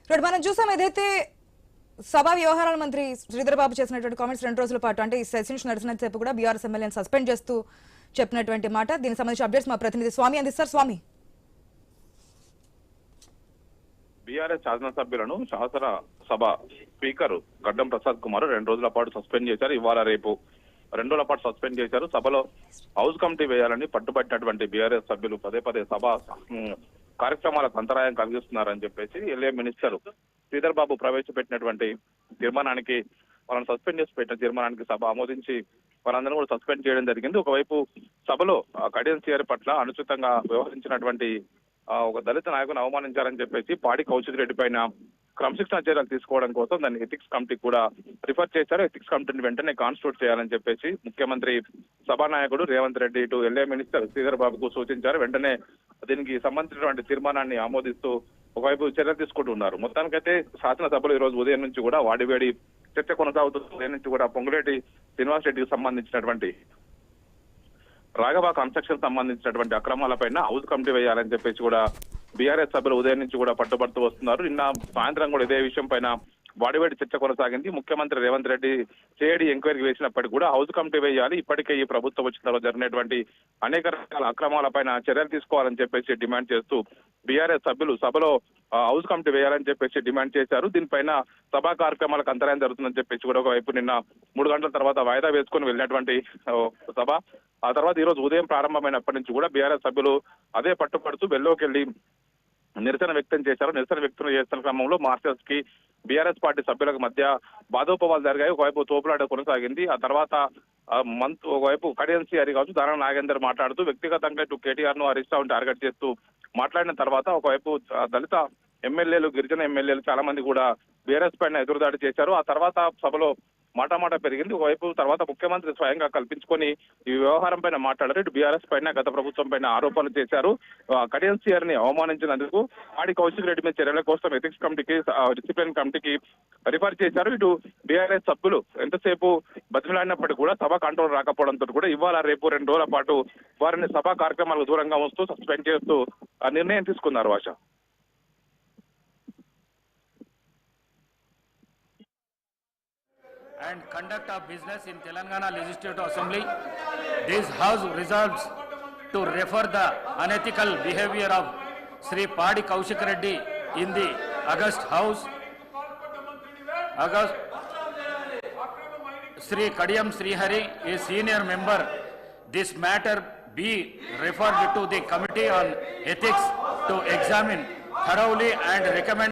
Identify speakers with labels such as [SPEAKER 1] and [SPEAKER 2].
[SPEAKER 1] ఇప్పుడు మనం చూసాం ఏదైతే సభా వ్యవహారాల మంత్రి శ్రీధర్ బాబు చేసినటువంటి కామెంట్స్ 2 రోజుల పాటు అంటే ఈ సెషన్స్ నడిచినంతసేపు కూడా బీఆర్ఎస్ ఎమ్మెల్యేని సస్పెండ్ చేస్తూ చెప్పినటువంటి మాట. దీనికి సంబంధించి అప్డేట్స్ మా ప్రతినిధి స్వామి అందిస్తారు. స్వామి,
[SPEAKER 2] బీఆర్ఎస్ శాసనసభ్యులను శాసనసభ స్పీకర్ గడ్డం ప్రసాద్ కుమార్ 2 రోజుల పాటు సస్పెండ్ చేశారు. ఇవాళ రేపు 2 రోజుల పాటు సస్పెండ్ చేశారు. సభలో హౌస్ కమిటీ వేయాలని పట్టుబట్టినటువంటి బీఆర్ఎస్ సభ్యులు పదే పదే సభ కార్యక్రమాలకు అంతరాయం కలిగిస్తున్నారని చెప్పేసి ఎల్ఏ మినిస్టర్ శ్రీధర్ బాబు ప్రవేశపెట్టినటువంటి తీర్మానానికి వాళ్ళని సస్పెండ్ చేసి పెట్టిన తీర్మానానికి సభ ఆమోదించి వాళ్ళందరూ కూడా సస్పెండ్ చేయడం జరిగింది. ఒకవైపు సభలో కడియం సిఆర్ పట్ల అనుచితంగా వ్యవహరించినటువంటి ఒక దళిత నాయకుని అవమానించారని చెప్పేసి పాడి కౌశిక్ రెడ్డి పైన క్రమశిక్షణ చర్యలు తీసుకోవడం కోసం దాన్ని ఎథిక్స్ కమిటీకి కూడా రిఫర్ చేశారు. ఎథిక్స్ కమిటీని వెంటనే కాన్స్టిట్యూట్ చేయాలని చెప్పేసి ముఖ్యమంత్రి సభానాయకుడు రేవంత్ రెడ్డి ఇటు ఎల్ఏ మినిస్టర్ శ్రీధర్ బాబుకు సూచించారు. వెంటనే దీనికి సంబంధించినటువంటి తీర్మానాన్ని ఆమోదిస్తూ ఒకవైపు చర్యలు తీసుకుంటున్నారు. మొత్తానికైతే శాసనసభలో ఈ రోజు ఉదయం నుంచి కూడా వాడివేడి చర్చ కొనసాగుతుంది. ఉదయం నుంచి కూడా పొంగులేటి శ్రీనివాస్ రెడ్డికి సంబంధించినటువంటి రాఘవ కన్స్ట్రక్షన్ సంబంధించినటువంటి అక్రమాలపైన హౌస్ కమిటీ వేయాలని చెప్పేసి కూడా బీఆర్ఎస్ సభ్యులు ఉదయం నుంచి కూడా పట్టుబడుతూ వస్తున్నారు. నిన్న సాయంత్రం కూడా ఇదే విషయం పైన వాడివేడి చర్చ కొనసాగింది. ముఖ్యమంత్రి రేవంత్ రెడ్డి సిఐడి ఎంక్వైరీ వేసినప్పటికీ కూడా హౌస్ కమిటీ వేయాలి, ఇప్పటికే ఈ ప్రభుత్వం వచ్చిన తర్వాత జరిగినటువంటి అనేక రకాల అక్రమాలపైన చర్యలు తీసుకోవాలని చెప్పేసి డిమాండ్ చేస్తూ బీఆర్ఎస్ సభ్యులు సభలో హౌస్ కమిటీ వేయాలని చెప్పేసి డిమాండ్ చేశారు. దీనిపైన సభా కార్యక్రమాలకు అంతరాయం జరుగుతుందని చెప్పేసి కూడా ఒకవైపు నిన్న 3 గంటల తర్వాత వాయిదా వేసుకుని వెళ్ళినటువంటి సభ ఆ తర్వాత ఈ రోజు ఉదయం ప్రారంభమైనప్పటి నుంచి కూడా బీఆర్ఎస్ సభ్యులు అదే పట్టుపడుతూ వెల్లోకి వెళ్లి నిరసన వ్యక్తం చేశారు. నిరసన వ్యక్తం చేస్తున్న క్రమంలో మార్షల్స్ కి బీఆర్ఎస్ పార్టీ సభ్యులకు మధ్య వాదోపవాదాలు జరిగాయి. ఒకవైపు తోపులాట కొనసాగింది. ఆ తర్వాత ఒకవైపు కడియం సిఆర్ కావచ్చు దానం నాగేందర్ మాట్లాడుతూ వ్యక్తిగతంగా ఇటు కేటీఆర్ ను హరీష్ రావును టార్గెట్ చేస్తూ మాట్లాడిన తర్వాత ఒకవైపు దళిత ఎమ్మెల్యేలు గిరిజన ఎమ్మెల్యేలు చాలా మంది కూడా బీఆర్ఎస్ పైన ఎదురుదాడి చేశారు. ఆ తర్వాత సభలో మాట పెరిగింది. ఒకవైపు తర్వాత ముఖ్యమంత్రి స్వయంగా కల్పించుకొని ఈ వ్యవహారం పైన మాట్లాడారు. ఇటు బీఆర్ఎస్ పైన గత ప్రభుత్వం పైన ఆరోపణలు చేశారు. కడియం సిఆర్ ని అవమానించినందుకు ఆడి కౌశిక్ రెడ్డి మీద చర్యల కోసం ఎథిక్స్ కమిటీకి డిసిప్లిన్ కమిటీకి రిఫర్ చేశారు. ఇటు బీఆర్ఎస్ సభ్యులు ఎంతసేపు బతిమలాడినప్పటికీ కూడా సభ కంట్రోల్ రాకపోవడంతో కూడా ఇవాళ రేపు 2 రోజుల పాటు వారిని సభా కార్యక్రమాలకు దూరంగా ఉంచుతూ సస్పెండ్ చేస్తూ నిర్ణయం తీసుకున్నారు. ఆశ
[SPEAKER 3] and conduct of business in Telangana Legislative Assembly. This House resolves to refer the unethical behavior of Sri Padi Kaushik Reddy in the August House. Sri Kadiyam Srihari, a senior member. This matter be referred to the Committee on Ethics to examine thoroughly and recommend